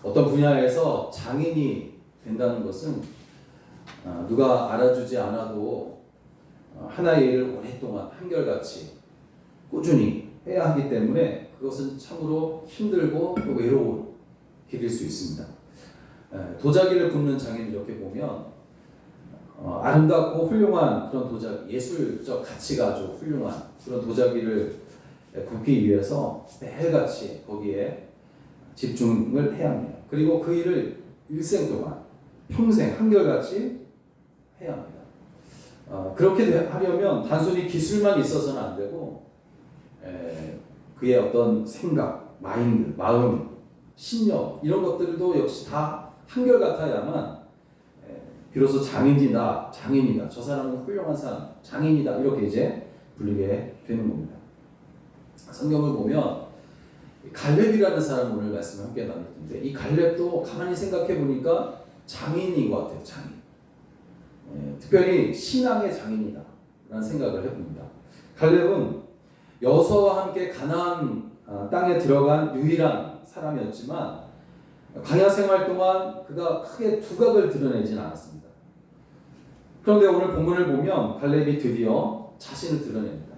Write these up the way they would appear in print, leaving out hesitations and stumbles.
어떤 분야에서 장인이 된다는 것은 누가 알아주지 않아도 하나의 일을 오랫동안 한결같이 꾸준히 해야 하기 때문에 그것은 참으로 힘들고 또 외로운 길일 수 있습니다. 도자기를 굽는 장인을 이렇게 보면 아름답고 훌륭한 그런 도자기, 예술적 가치가 아주 훌륭한 그런 도자기를 굽기 위해서 매일같이 거기에 집중을 해야 합니다. 그리고 그 일을 일생 동안 평생 한결같이 해야 합니다. 그렇게 하려면 단순히 기술만 있어서는 안 되고 그의 어떤 생각, 마인드, 마음, 신념 이런 것들도 역시 다 한결같아야만 비로소 장인이다, 저 사람은 훌륭한 사람, 장인이다 이렇게 이제 불리게 되는 겁니다. 성경을 보면 갈렙이라는 사람 오늘 말씀을 함께 나눌 텐데 이 갈렙도 가만히 생각해 보니까 장인인 것 같아요. 장인. 특별히 신앙의 장인이다 라는 생각을 해봅니다. 갈렙은 여호수아와 함께 가나안 땅에 들어간 유일한 사람이었지만 광야 생활 동안 그가 크게 두각을 드러내진 않았습니다. 그런데 오늘 본문을 보면 갈렙이 드디어 자신을 드러냅니다.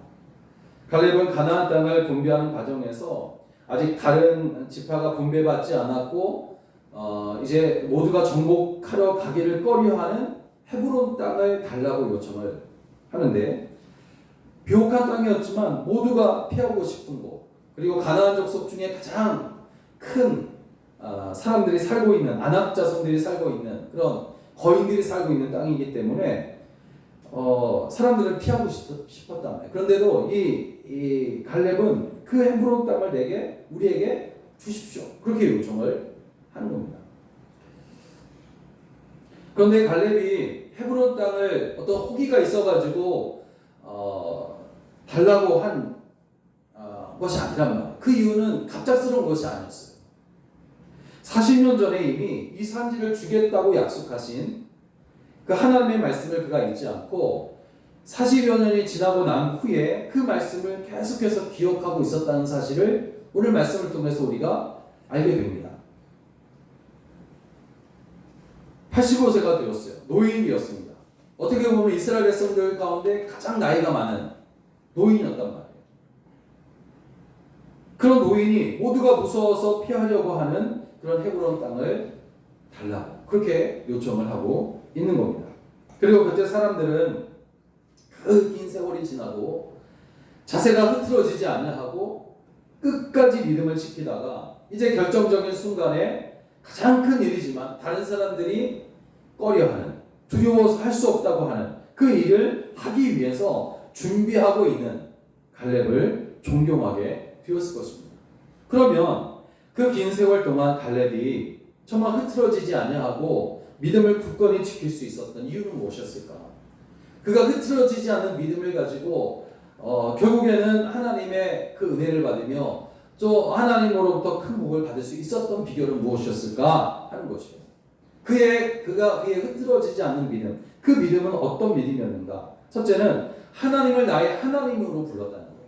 갈렙은 가나안 땅을 분배하는 과정에서 아직 다른 지파가 분배받지 않았고 이제 모두가 정복하러 가기를 꺼려하는 헤브론 땅을 달라고 요청을 하는데 비옥한 땅이었지만 모두가 피하고 싶은 곳 그리고 가나안 족속 중에 가장 큰 사람들이 살고 있는 안악 자손들이 살고 있는 그런 거인들이 살고 있는 땅이기 때문에 사람들은 피하고 싶었단 말이에요. 그런데도 이 갈렙은 그 헤브론 땅을 우리에게 주십시오. 그렇게 요청을 하는 겁니다. 그런데 갈렙이 헤브론 땅을 어떤 호기가 있어가지고 달라고 한 것이 아니란 말이에요. 그 이유는 갑작스러운 것이 아니었어요. 40년 전에 이미 이 산지를 주겠다고 약속하신 그 하나님의 말씀을 그가 잊지 않고 40여 년이 지나고 난 후에 그 말씀을 계속해서 기억하고 있었다는 사실을 오늘 말씀을 통해서 우리가 알게 됩니다. 85세가 되었어요. 노인이었습니다. 어떻게 보면 이스라엘 백성들 가운데 가장 나이가 많은 노인이었단 말이에요. 그런 노인이 모두가 무서워서 피하려고 하는 그런 헤브론 땅을 달라고 그렇게 요청을 하고 있는 겁니다. 그리고 그때 사람들은 그 긴 세월이 지나도 자세가 흐트러지지 않냐하고 끝까지 믿음을 지키다가 이제 결정적인 순간에 가장 큰 일이지만 다른 사람들이 꺼려하는 두려워서 할 수 없다고 하는 그 일을 하기 위해서 준비하고 있는 갈렙을 존경하게 되었을 것입니다. 그러면 그 긴 세월 동안 갈렙이 정말 흐트러지지 않냐하고 믿음을 굳건히 지킬 수 있었던 이유는 무엇이었을까? 그가 흐트러지지 않는 믿음을 가지고 결국에는 하나님의 그 은혜를 받으며 또 하나님으로부터 큰 복을 받을 수 있었던 비결은 무엇이었을까 하는 것이에요. 그가 흐트러지지 않는 믿음, 그 믿음은 어떤 믿음이었는가? 첫째는 하나님을 나의 하나님으로 불렀다는 거예요.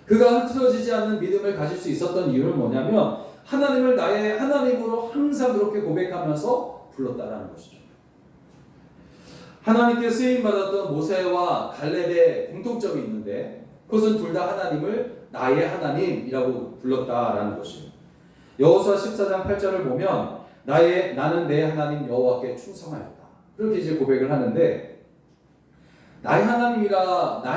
그가 흐트러지지 않는 믿음을 가질 수 있었던 이유는 뭐냐면 하나님을 나의 하나님으로 항상 그렇게 고백하면서 불렀다라는 것이죠. 하나님께 쓰임받았던 모세와 갈렙의 공통점이 있는데 그것은 둘 다 하나님을 나의 하나님이라고 불렀다라는 것이에요. 여호수아 14장 8절을 보면 나는 내 하나님 여호와께 충성하였다. 그렇게 이제 고백을 하는데 나의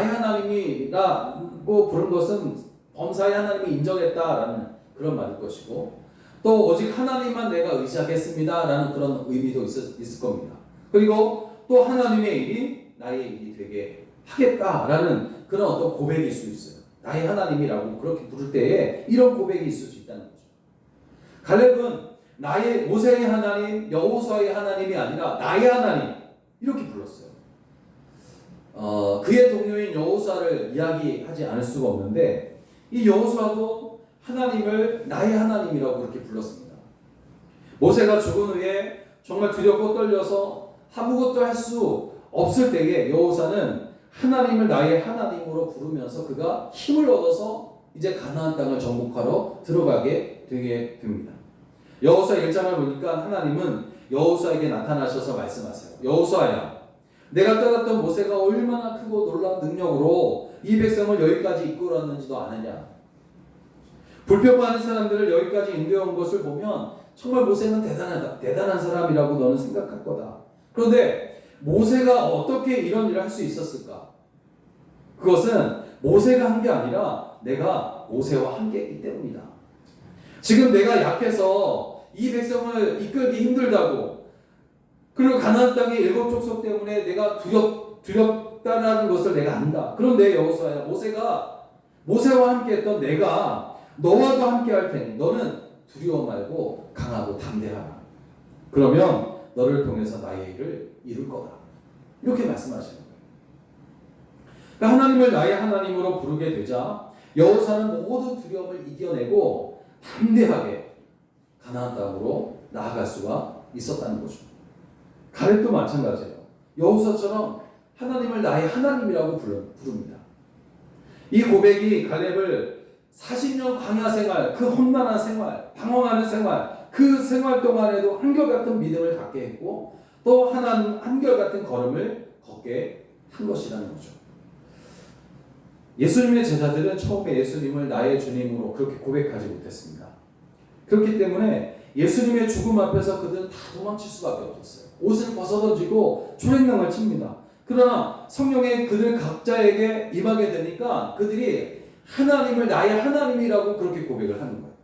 하나님이라고 부른 것은 범사의 하나님이 인정했다라는 그런 말일 것이고 또 오직 하나님만 내가 의지하겠습니다라는 그런 의미도 있을 겁니다. 그리고 또 하나님의 일이 나의 일이 되게 하겠다라는 그런 어떤 고백일 수 있어요. 나의 하나님이라고 그렇게 부를 때에 이런 고백이 있을 수 있다는 거죠. 갈렙은 모세의 하나님, 여호수아의 하나님이 아니라 나의 하나님 이렇게 불렀어요. 그의 동료인 여호수아를 이야기하지 않을 수가 없는데 이 여호수아도 하나님을 나의 하나님이라고 그렇게 불렀습니다. 모세가 죽은 후에 정말 두렵고 떨려서 아무것도 할 수 없을 때에 여호수아는 하나님을 나의 하나님으로 부르면서 그가 힘을 얻어서 이제 가나안 땅을 정복하러 들어가게 되게 됩니다. 여호수아 1장을 보니까 하나님은 여호수아에게 나타나셔서 말씀하세요. 여호수아야, 내가 떠났던 모세가 얼마나 크고 놀라운 능력으로 이 백성을 여기까지 이끌었는지도 아느냐. 불평하는 사람들을 여기까지 인도해온 것을 보면 정말 모세는 대단한 사람이라고 너는 생각할 거다. 그런데 모세가 어떻게 이런 일을 할 수 있었을까? 그것은 모세가 한 게 아니라 내가 모세와 함께 했기 때문이다. 지금 내가 약해서 이 백성을 이끌기 힘들다고, 그리고 가나안 땅의 7 족속 때문에 내가 두렵다라는 것을 내가 안다. 그런데 여호수아야, 모세와 함께 했던 내가 너와도 함께 할 테니 너는 두려워 말고 강하고 담대하라. 그러면 너를 통해서 나의 일을 이룰 거다. 이렇게 말씀하시는 거예요. 그러니까 하나님을 나의 하나님으로 부르게 되자 여호수아는 모든 두려움을 이겨내고 담대하게 가나안 땅으로 나아갈 수가 있었다는 거죠. 갈렙도 마찬가지예요. 여호수아처럼 하나님을 나의 하나님이라고 부릅니다. 이 고백이 갈렙을 40년 광야 생활, 그 험난한 생활, 방황하는 생활, 그 생활 동안에도 한결같은 믿음을 갖게 했고 또 한결같은 걸음을 걷게 한 것이라는 거죠. 예수님의 제자들은 처음에 예수님을 나의 주님으로 그렇게 고백하지 못했습니다. 그렇기 때문에 예수님의 죽음 앞에서 그들은 다 도망칠 수밖에 없었어요. 옷을 벗어던지고 초랭랑을 칩니다. 그러나 성령의 그들 각자에게 임하게 되니까 그들이 하나님을 나의 하나님이라고 그렇게 고백을 하는 거예요.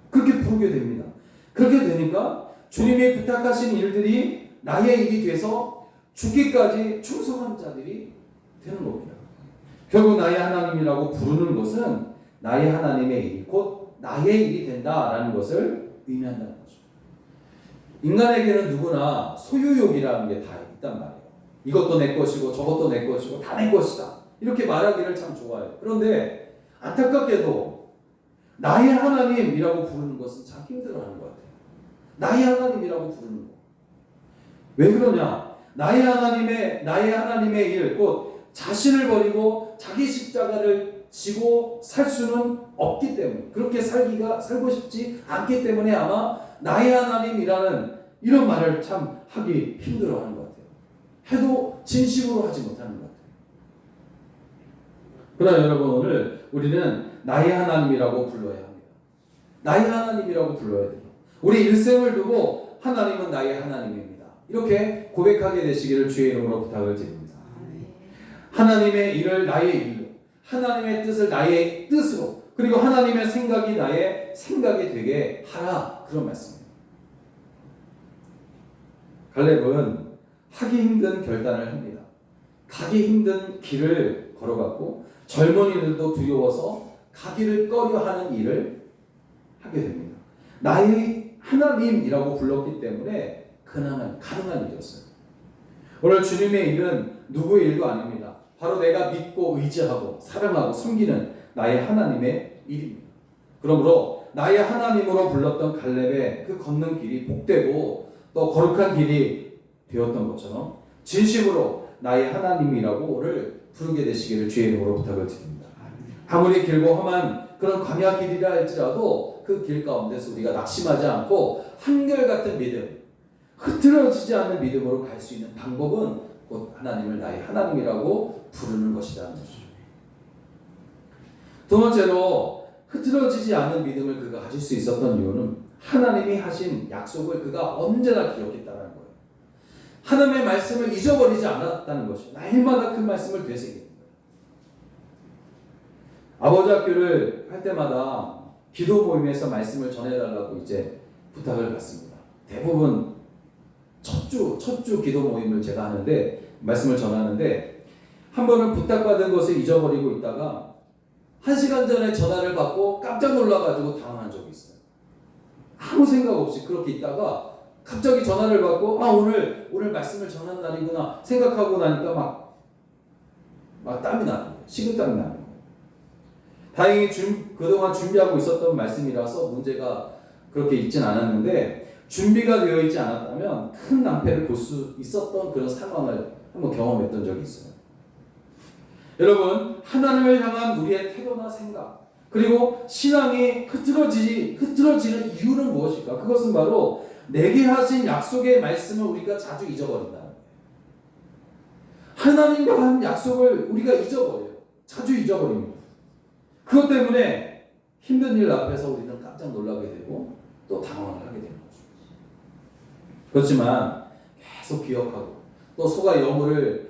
그렇게 부르게 됩니다. 그렇게 되니까 주님이 부탁하신 일들이 나의 일이 돼서 죽기까지 충성한 자들이 되는 겁니다. 결국 나의 하나님이라고 부르는 것은 나의 하나님의 일, 곧 나의 일이 된다라는 것을 의미한다는 거죠. 인간에게는 누구나 소유욕이라는 게 다 있단 말이에요. 이것도 내 것이고 저것도 내 것이고 다 내 것이다. 이렇게 말하기를 참 좋아해요. 그런데 안타깝게도 나의 하나님이라고 부르는 것은 참 힘들어하는 것 같아요. 나의 하나님이라고 부르는 거. 왜 그러냐? 나의 하나님의 일, 곧 자신을 버리고 자기 십자가를 지고 살 수는 없기 때문에, 그렇게 살고 싶지 않기 때문에 아마 나의 하나님이라는 이런 말을 참 하기 힘들어하는 것 같아요. 해도 진심으로 하지 못하는 것 같아요. 그러나 여러분, 오늘 우리는 나의 하나님이라고 불러야 합니다. 나의 하나님이라고 불러야 돼요. 우리 일생을 두고 하나님은 나의 하나님입니다. 이렇게 고백하게 되시기를 주의 이름으로 부탁을 드립니다. 하나님의 일을 나의 일로, 하나님의 뜻을 나의 뜻으로, 그리고 하나님의 생각이 나의 생각이 되게 하라, 그런 말씀입니다. 갈렙은 하기 힘든 결단을 합니다. 가기 힘든 길을 걸어갔고 젊은이들도 두려워서 가기를 꺼려하는 일을 하게 됩니다. 나의 하나님이라고 불렀기 때문에 가능한 일이었어요. 오늘 주님의 일은 누구의 일도 아닙니다. 바로 내가 믿고 의지하고 사랑하고 섬기는 나의 하나님의 일입니다. 그러므로 나의 하나님으로 불렀던 갈렙의 그 걷는 길이 복되고 또 거룩한 길이 되었던 것처럼 진심으로 나의 하나님이라고를 부르게 되시기를 주의 이름으로 부탁을 드립니다. 아무리 길고 험한 그런 광야 길이라 할지라도 그 길 가운데서 우리가 낙심하지 않고 한결같은 믿음, 흐트러지지 않는 믿음으로 갈 수 있는 방법은 곧 하나님을 나의 하나님이라고 부르는 것이라는 것이죠. 두 번째로 흐트러지지 않는 믿음을 그가 가질 수 있었던 이유는 하나님이 하신 약속을 그가 언제나 기억했다는 거예요. 하나님의 말씀을 잊어버리지 않았다는 것이죠. 날마다 그 말씀을 되새기는 거예요. 아버지 학교를 할 때마다 기도 모임에서 말씀을 전해달라고 이제 부탁을 받습니다. 대부분 첫 주 기도 모임을 제가 하는데 말씀을 전하는데 한 번은 부탁받은 것을 잊어버리고 있다가 1시간 전에 전화를 받고 깜짝 놀라가지고 당황한 적이 있어요. 아무 생각 없이 그렇게 있다가 갑자기 전화를 받고 오늘 말씀을 전하는 날이구나 생각하고 나니까 막 땀이 나는 거예요. 식은땀이 나는 거예요. 다행히 그동안 준비하고 있었던 말씀이라서 문제가 그렇게 있진 않았는데 준비가 되어 있지 않았다면 큰 낭패를 볼 수 있었던 그런 상황을 한번 경험했던 적이 있어요. 여러분, 하나님을 향한 우리의 태도나 생각, 그리고 신앙이 흐트러지는 이유는 무엇일까? 그것은 바로 내게 하신 약속의 말씀을 우리가 자주 잊어버린다는 거예요. 하나님과 한 약속을 우리가 잊어버려요. 자주 잊어버립니다. 그것 때문에 힘든 일 앞에서 우리는 깜짝 놀라게 되고 또 당황을 하게 되는 거죠. 그렇지만 계속 기억하고 또 소가 여물을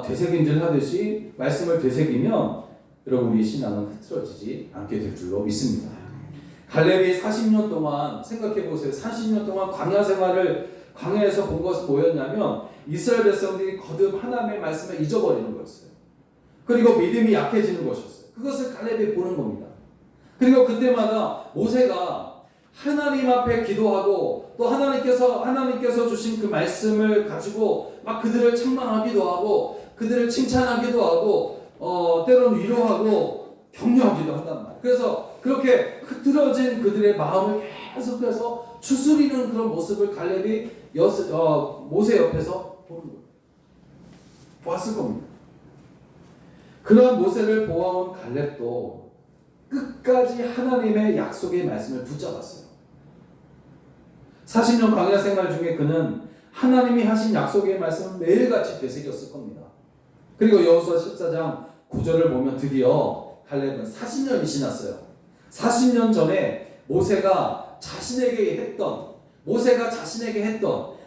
되새김질 하듯이 말씀을 되새기면 여러분 우리의 신앙은 흐트러지지 않게 될 줄로 믿습니다. 갈렙이 40년 동안 생각해 보세요. 40년 동안 광야 생활을 광야에서 본 것은 뭐였냐면 이스라엘 백성들이 거듭 하나님의 말씀을 잊어버리는 거였어요. 그리고 믿음이 약해지는 것이었어요. 그것을 갈렙이 보는 겁니다. 그리고 그때마다 모세가 하나님 앞에 기도하고 또 하나님께서 주신 그 말씀을 가지고 막 그들을 책망하기도 하고 그들을 칭찬하기도 하고 때로는 위로하고 격려하기도 한단 말이에요. 그래서 그렇게 흐트러진 그들의 마음을 계속해서 추스리는 그런 모습을 갈렙이 모세 옆에서 보는 거예요. 보았을 겁니다. 그러한 모세를 보아온 갈렙도 끝까지 하나님의 약속의 말씀을 붙잡았어요. 40년 광야 생활 중에 그는 하나님이 하신 약속의 말씀을 매일같이 되새겼을 겁니다. 그리고 여호수아 14장 9절을 보면 드디어 갈렙은 40년이 지났어요. 40년 전에 모세가 자신에게 했던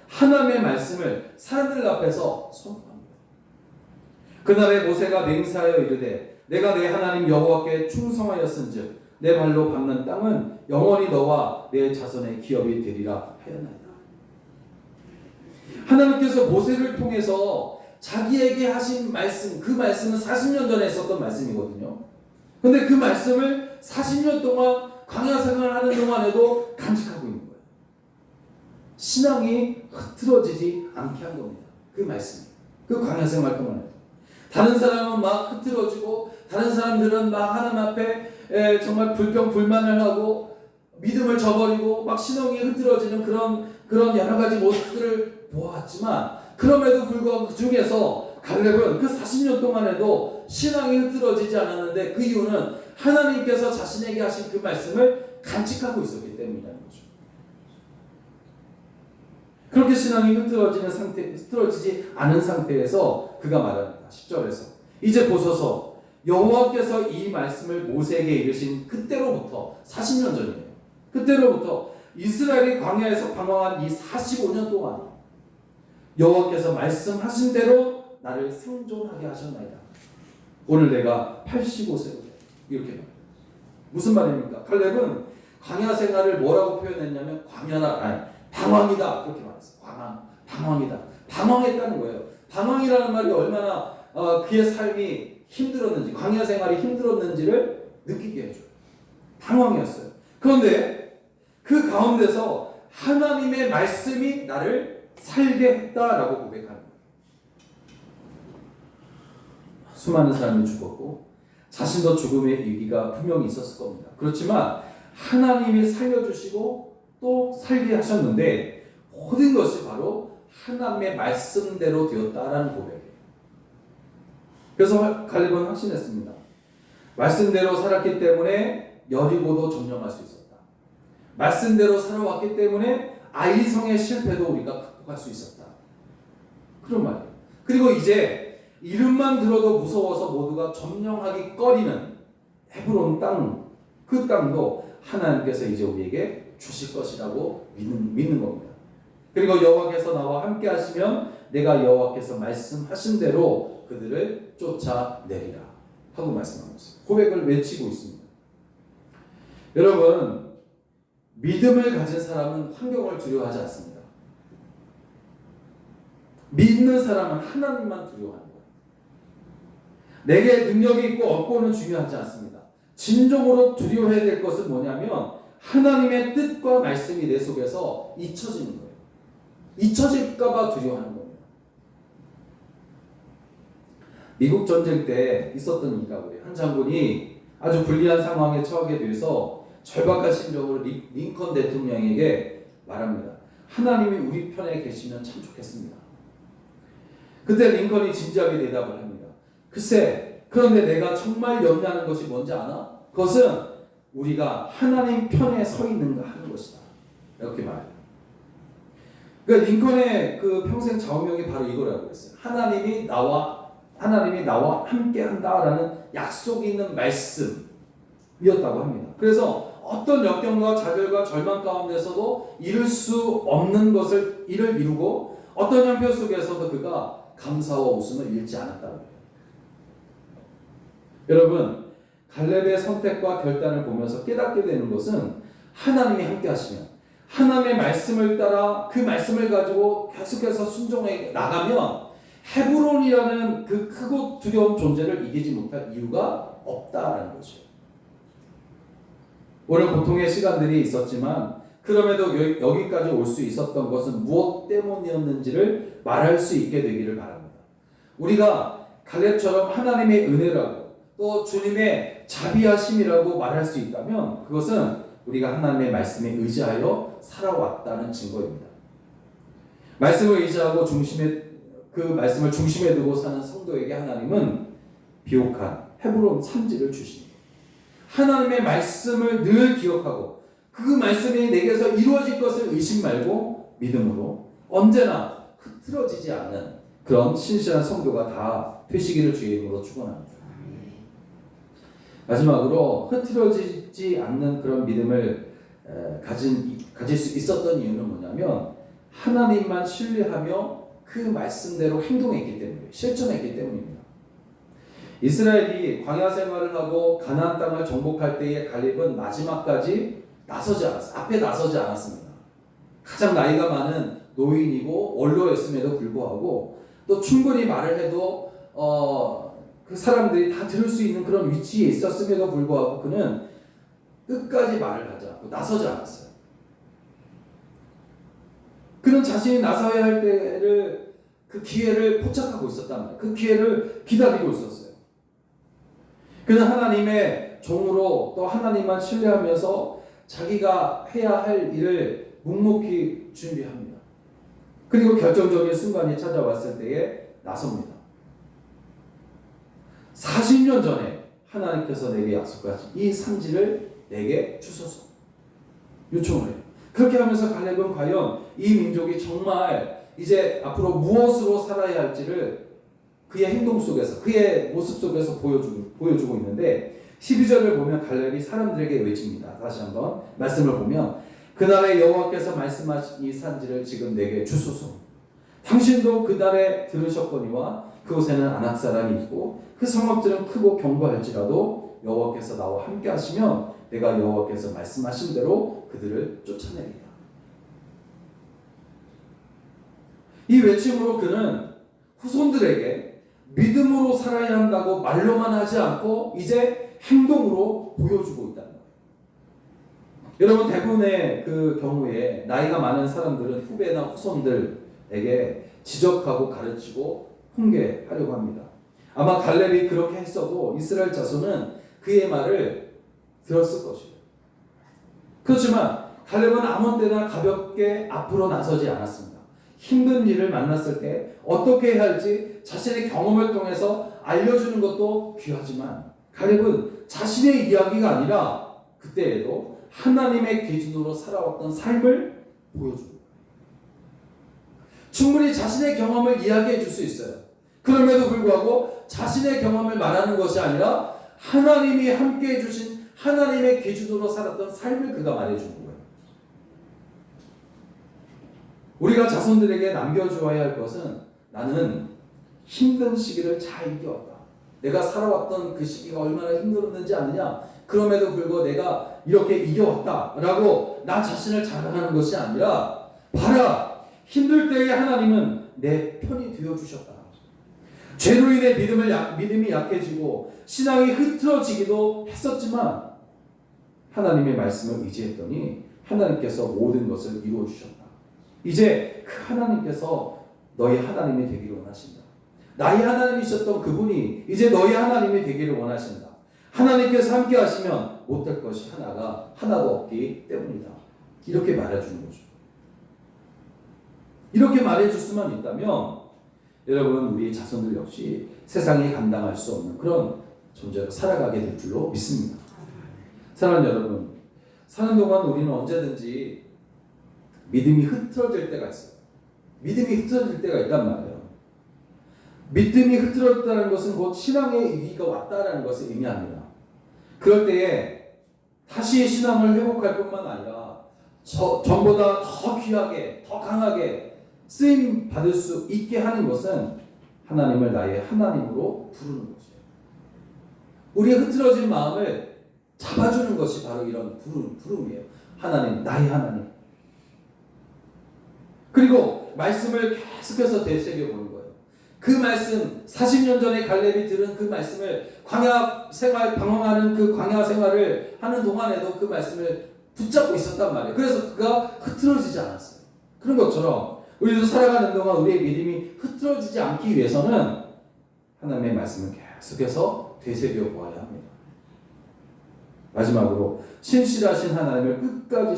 하나님의 말씀을 사람들 앞에서 선포합니다. 그날에 모세가 맹세하여 이르되 내가 내 하나님 여호와께 충성하였은즉 내 발로 밟는 땅은 영원히 너와 내 자손의 기업이 되리라 하였나이다. 하나님께서 모세를 통해서 자기에게 하신 말씀, 그 말씀은 40년 전에 있었던 말씀이거든요. 근데 그 말씀을 40년 동안 광야 생활하는 동안에도 간직하고 있는 거예요. 신앙이 흐트러지지 않게 한 겁니다. 그 말씀이. 그 광야 생활 동안에도. 다른 사람은 막 흐트러지고 다른 사람들은 막 하나님 앞에 정말 불평불만을 하고 믿음을 저버리고 막 신앙이 흐트러지는 그런 여러 가지 모습들을 보았지만 그럼에도 불구하고 그 중에서 갈렙은 그 40년 동안에도 신앙이 흐트러지지 않았는데 그 이유는 하나님께서 자신에게 하신 그 말씀을 간직하고 있었기 때문이라는 거죠. 그렇게 신앙이 흐트러지지 않은 상태에서 그가 말합니다. 10절에서 이제 보소서 여호와께서 이 말씀을 모세에게 이르신 그때로부터 40년 전이에요. 그때로부터 이스라엘이 광야에서 방황한 이 45년 동안 여호와께서 말씀하신 대로 나를 생존하게 하셨나이다. 오늘 내가 85세로 이렇게 말합니다. 무슨 말입니까? 갈렙은 광야 생활을 뭐라고 표현했냐면 방황이다 그렇게 말했어요. 방황이다. 방황했다는 거예요. 방황이라는 말이 얼마나 그의 삶이 힘들었는지, 광야 생활이 힘들었는지를 느끼게 해줘요. 방황이었어요. 그런데 그 가운데서 하나님의 말씀이 나를 살게 했다라고 고백하는 거예요. 수많은 사람이 죽었고 자신도 죽음의 위기가 분명히 있었을 겁니다. 그렇지만 하나님이 살려주시고 또 살게 하셨는데 모든 것이 바로 하나님의 말씀대로 되었다라는 고백이에요. 그래서 갈렙은 확신했습니다. 말씀대로 살았기 때문에 여리고도 점령할 수 있었다. 말씀대로 살아왔기 때문에 아이성의 실패도 우리가 극복할 수 있었다. 그런 말이에요. 그리고 이제 이름만 들어도 무서워서 모두가 점령하기 꺼리는 헤브론 땅, 그 땅도 하나님께서 이제 우리에게 주실 것이라고 믿는 겁니다. 그리고 여호와께서 나와 함께 하시면 내가 여호와께서 말씀하신 대로 그들을 쫓아내리라 하고 말씀하고 있습니다. 고백을 외치고 있습니다. 여러분, 믿음을 가진 사람은 환경을 두려워하지 않습니다. 믿는 사람은 하나님만 두려워하는 거예요. 내게 능력이 있고 없고는 중요하지 않습니다. 진정으로 두려워해야 될 것은 뭐냐면 하나님의 뜻과 말씀이 내 속에서 잊혀지는 거예요. 잊혀질까봐 두려워하는 겁니다. 미국 전쟁 때 있었던 일이라고 그래요. 한 장군이 아주 불리한 상황에 처하게 돼서 절박한 심정으로 링컨 대통령에게 말합니다. 하나님이 우리 편에 계시면 참 좋겠습니다. 그때 링컨이 진지하게 대답을 합니다. 글쎄, 그런데 내가 정말 염려하는 것이 뭔지 아나? 그것은 우리가 하나님 편에 서 있는가 하는 것이다. 이렇게 말해요. 그러니까 링컨의 그 평생 좌우명이 바로 이거라고 했어요. 하나님이 나와 함께한다라는 약속이 있는 말씀이었다고 합니다. 그래서 어떤 역경과 좌절과 절망 가운데서도 이룰 수 없는 것을 이루고 어떤 형편 속에서도 그가 감사와 웃음을 잃지 않았다고 해요. 여러분, 갈렙의 선택과 결단을 보면서 깨닫게 되는 것은 하나님이 함께 하시면, 하나님의 말씀을 따라 그 말씀을 가지고 계속해서 순종해 나가면 헤브론이라는 그 크고 두려운 존재를 이기지 못할 이유가 없다라는 거죠. 오늘 고통의 시간들이 있었지만 그럼에도 여기까지 올 수 있었던 것은 무엇 때문이었는지를 말할 수 있게 되기를 바랍니다. 우리가 갈렙처럼 하나님의 은혜라고 또 주님의 자비하심이라고 말할 수 있다면 그것은 우리가 하나님의 말씀에 의지하여 살아왔다는 증거입니다. 말씀을 의지하고 그 말씀을 중심에 두고 사는 성도에게 하나님은 비옥한 헤브론 산지를 주십니다. 하나님의 말씀을 늘 기억하고 그 말씀이 내게서 이루어질 것을 의심 말고 믿음으로 언제나 흐트러지지 않는 그런 신실한 성도가 다 되시기를 주의 이름으로 축원합니다. 마지막으로 흐트러지지 않는 그런 믿음을 가질 수 있었던 이유는 뭐냐면 하나님만 신뢰하며 그 말씀대로 행동했기 때문이에요. 실천했기 때문입니다. 이스라엘이 광야 생활을 하고 가나안 땅을 정복할 때의 갈렙은 마지막까지 앞에 나서지 않았습니다. 가장 나이가 많은 노인이고 원로였음에도 불구하고 또 충분히 말을 해도 그 사람들이 다 들을 수 있는 그런 위치에 있었음에도 불구하고 그는 끝까지 말을 하지 않고 나서지 않았어요. 그는 자신이 나서야 할 때를 그 기회를 포착하고 있었단 말이에요. 그 기회를 기다리고 있었어요. 그는 하나님의 종으로 또 하나님만 신뢰하면서 자기가 해야 할 일을 묵묵히 준비합니다. 그리고 결정적인 순간이 찾아왔을 때에 나섭니다. 40년 전에 하나님께서 내게 약속하신 이 산지를 내게 주소서 요청을 해요. 그렇게 하면서 갈렙은 과연 이 민족이 정말 이제 앞으로 무엇으로 살아야 할지를 그의 행동 속에서 그의 모습 속에서 보여주고 있는데 12절을 보면 갈렙이 사람들에게 외칩니다. 다시 한번 말씀을 보면 그날에 여호와께서 말씀하신 이 산지를 지금 내게 주소서. 당신도 그날에 들으셨거니와 그곳에는 아낙 사람이 있고 그 성읍들은 크고 견고할지라도 여호와께서 나와 함께 하시면 내가 여호와께서 말씀하신 대로 그들을 쫓아내리라. 이 외침으로 그는 후손들에게 믿음으로 살아야 한다고 말로만 하지 않고 이제 행동으로 보여주고 있다는 거예요. 여러분, 대부분의 그 경우에 나이가 많은 사람들은 후배나 후손들에게 지적하고 가르치고 훈계하려고 합니다. 아마 갈렙이 그렇게 했어도 이스라엘 자손은 그의 말을 들었을 것이에요. 그렇지만 갈렙은 아무 때나 가볍게 앞으로 나서지 않았습니다. 힘든 일을 만났을 때 어떻게 해야 할지 자신의 경험을 통해서 알려주는 것도 귀하지만 갈렙은 자신의 이야기가 아니라 그때에도 하나님의 기준으로 살아왔던 삶을 보여줍니다. 충분히 자신의 경험을 이야기해 줄 수 있어요. 그럼에도 불구하고 자신의 경험을 말하는 것이 아니라 하나님이 함께해 주신 하나님의 기준으로 살았던 삶을 그가 말해주는 거예요. 우리가 자손들에게 남겨주어야 할 것은 나는 힘든 시기를 잘 이겨왔다. 내가 살아왔던 그 시기가 얼마나 힘들었는지 아느냐? 그럼에도 불구하고 내가 이렇게 이겨왔다라고 나 자신을 자랑하는 것이 아니라 봐라! 힘들 때에 하나님은 내 편이 되어주셨다. 죄로 인해 믿음이 약해지고 신앙이 흐트러지기도 했었지만 하나님의 말씀을 의지했더니 하나님께서 모든 것을 이루어주셨다. 이제 그 하나님께서 너희 하나님이 되기를 원하신다. 나의 하나님이셨던 그분이 이제 너희 하나님이 되기를 원하신다. 하나님께서 함께 하시면 못할 것이 하나도 없기 때문이다. 이렇게 말해주는 거죠. 이렇게 말해줄 수만 있다면 여러분, 우리 자손들 역시 세상이 감당할 수 없는 그런 존재로 살아가게 될 줄로 믿습니다. 사랑하는 여러분, 사는 동안 우리는 언제든지 믿음이 흐트러질 때가 있어요. 믿음이 흐트러질 때가 있단 말이에요. 믿음이 흐트러졌다는 것은 곧 신앙의 위기가 왔다는 것을 의미합니다. 그럴 때에 다시 신앙을 회복할 뿐만 아니라 전보다 더 귀하게, 더 강하게 쓰임 받을 수 있게 하는 것은 하나님을 나의 하나님으로 부르는 것이에요. 우리의 흐트러진 마음을 잡아주는 것이 바로 이런 부름이에요. 하나님, 나의 하나님. 그리고 말씀을 계속해서 되새겨보는 거예요. 그 말씀, 40년 전에 갈렙이 들은 그 말씀을 광야 생활, 방황하는 그 광야 생활을 하는 동안에도 그 말씀을 붙잡고 있었단 말이에요. 그래서 그가 흐트러지지 않았어요. 그런 것처럼 우리도 살아가는 동안 우리의 믿음이 흐트러지지 않기 위해서는 하나님의 말씀을 계속해서 되새겨 보아야 합니다. 마지막으로 신실하신 하나님을 끝까지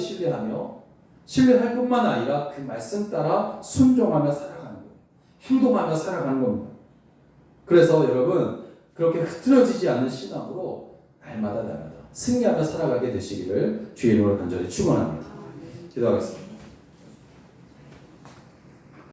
신뢰할 뿐만 아니라 그 말씀 따라 순종하며 살아가는 거예요. 행동하며 살아가는 겁니다. 그래서 여러분 그렇게 흐트러지지 않는 신앙으로 날마다 승리하며 살아가게 되시기를 주의 이름으로 간절히 축원합니다. 기도하겠습니다.